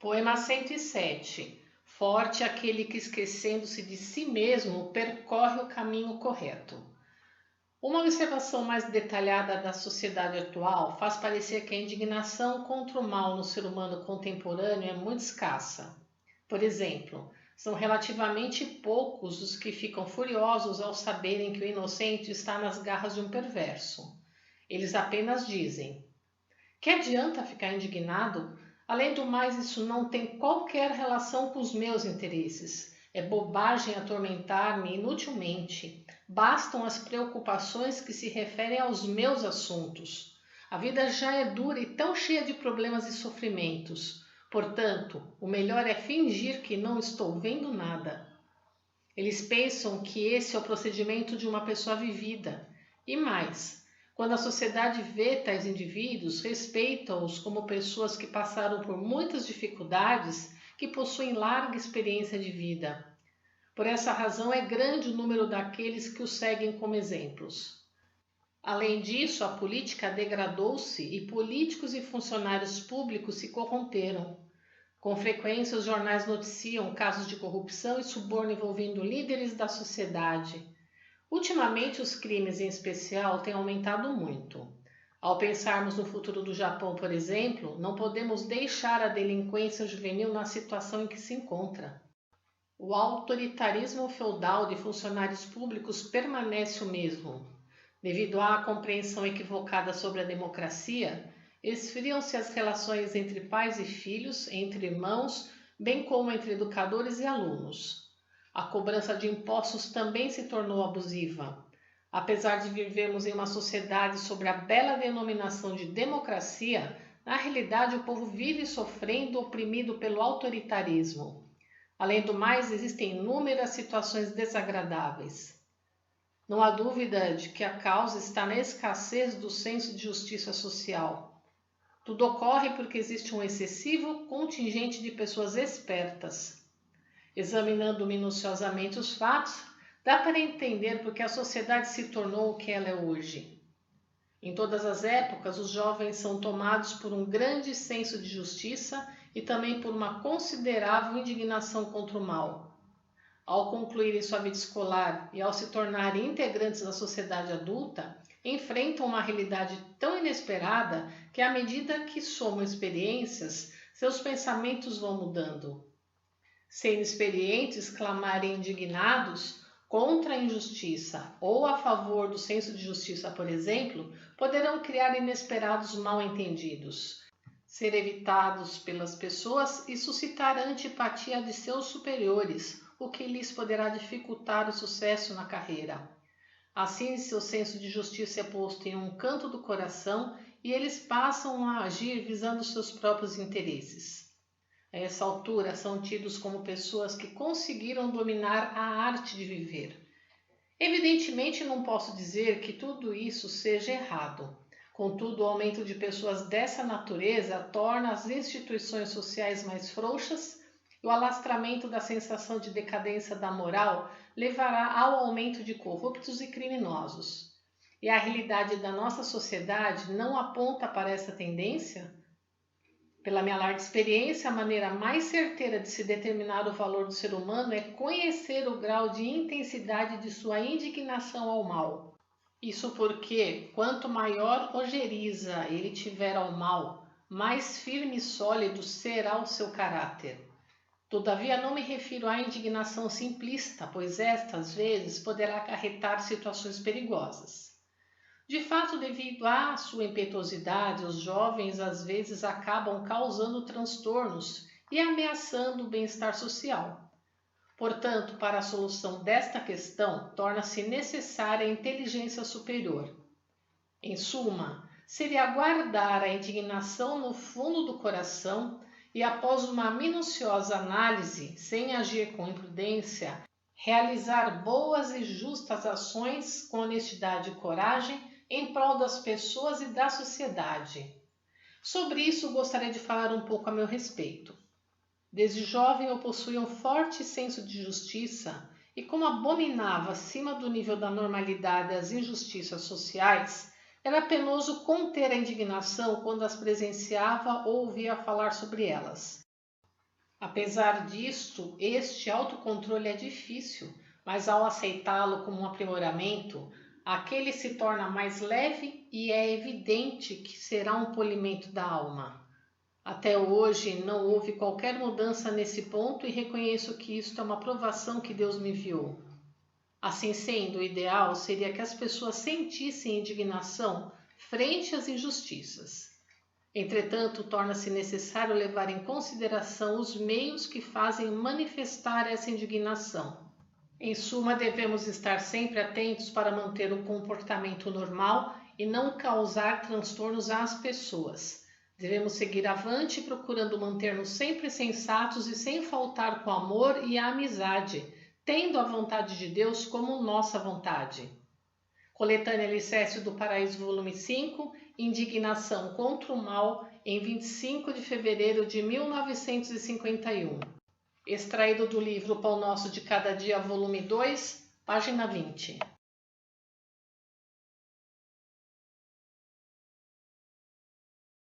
Poema 107. Forte aquele que, esquecendo-se de si mesmo, percorre o caminho correto. Uma observação mais detalhada da sociedade atual faz parecer que a indignação contra o mal no ser humano contemporâneo é muito escassa. Por exemplo, são relativamente poucos os que ficam furiosos ao saberem que o inocente está nas garras de um perverso. Eles apenas dizem: que adianta ficar indignado? Além do mais, isso não tem qualquer relação com os meus interesses. É bobagem atormentar-me inutilmente. Bastam as preocupações que se referem aos meus assuntos. A vida já é dura e tão cheia de problemas e sofrimentos. Portanto, o melhor é fingir que não estou vendo nada. Eles pensam que esse é o procedimento de uma pessoa vivida. E mais, quando a sociedade vê tais indivíduos, respeita-os como pessoas que passaram por muitas dificuldades, que possuem larga experiência de vida. Por essa razão é grande o número daqueles que os seguem como exemplos. Além disso, a política degradou-se e políticos e funcionários públicos se corromperam. Com frequência, os jornais noticiam casos de corrupção e suborno envolvendo líderes da sociedade. Ultimamente, os crimes em especial têm aumentado muito. Ao pensarmos no futuro do Japão, por exemplo, não podemos deixar a delinquência juvenil na situação em que se encontra. O autoritarismo feudal de funcionários públicos permanece o mesmo. Devido à compreensão equivocada sobre a democracia, esfriam-se as relações entre pais e filhos, entre irmãos, bem como entre educadores e alunos. A cobrança de impostos também se tornou abusiva. Apesar de vivermos em uma sociedade sob a bela denominação de democracia, na realidade o povo vive sofrendo, oprimido pelo autoritarismo. Além do mais, existem inúmeras situações desagradáveis. Não há dúvida de que a causa está na escassez do senso de justiça social. Tudo ocorre porque existe um excessivo contingente de pessoas espertas. Examinando minuciosamente os fatos, dá para entender por que a sociedade se tornou o que ela é hoje. Em todas as épocas, os jovens são tomados por um grande senso de justiça e também por uma considerável indignação contra o mal. Ao concluírem sua vida escolar e ao se tornarem integrantes da sociedade adulta, enfrentam uma realidade tão inesperada que, à medida que somam experiências, seus pensamentos vão mudando. Se inexperientes clamarem indignados contra a injustiça ou a favor do senso de justiça, por exemplo, poderão criar inesperados mal-entendidos, ser evitados pelas pessoas e suscitar a antipatia de seus superiores, o que lhes poderá dificultar o sucesso na carreira. Assim, seu senso de justiça é posto em um canto do coração e eles passam a agir visando seus próprios interesses. A essa altura, são tidos como pessoas que conseguiram dominar a arte de viver. Evidentemente, não posso dizer que tudo isso seja errado. Contudo, o aumento de pessoas dessa natureza torna as instituições sociais mais frouxas e o alastramento da sensação de decadência da moral levará ao aumento de corruptos e criminosos. E a realidade da nossa sociedade não aponta para essa tendência? Pela minha larga experiência, a maneira mais certeira de se determinar o valor do ser humano é conhecer o grau de intensidade de sua indignação ao mal. Isso porque, quanto maior ojeriza ele tiver ao mal, mais firme e sólido será o seu caráter. Todavia, não me refiro à indignação simplista, pois esta, às vezes, poderá acarretar situações perigosas. De fato, devido à sua impetuosidade, os jovens às vezes acabam causando transtornos e ameaçando o bem-estar social. Portanto, para a solução desta questão, torna-se necessária a inteligência superior. Em suma, seria guardar a indignação no fundo do coração e, após uma minuciosa análise, sem agir com imprudência, realizar boas e justas ações com honestidade e coragem em prol das pessoas e da sociedade. Sobre isso, gostaria de falar um pouco a meu respeito. Desde jovem eu possuía um forte senso de justiça e, como abominava acima do nível da normalidade as injustiças sociais, era penoso conter a indignação quando as presenciava ou ouvia falar sobre elas. Apesar disto, este autocontrole é difícil, mas ao aceitá-lo como um aprimoramento, aquele se torna mais leve e é evidente que será um polimento da alma. Até hoje não houve qualquer mudança nesse ponto e reconheço que isto é uma provação que Deus me enviou. Assim sendo, o ideal seria que as pessoas sentissem indignação frente às injustiças. Entretanto, torna-se necessário levar em consideração os meios que fazem manifestar essa indignação. Em suma, devemos estar sempre atentos para manter o comportamento normal e não causar transtornos às pessoas. Devemos seguir avante procurando manter-nos sempre sensatos e sem faltar com amor e a amizade, tendo a vontade de Deus como nossa vontade. Coletânea Alicerce do Paraíso, volume 5, Indignação contra o Mal, em 25 de fevereiro de 1951. Extraído do livro Pão Nosso de Cada Dia, volume 2, página 20.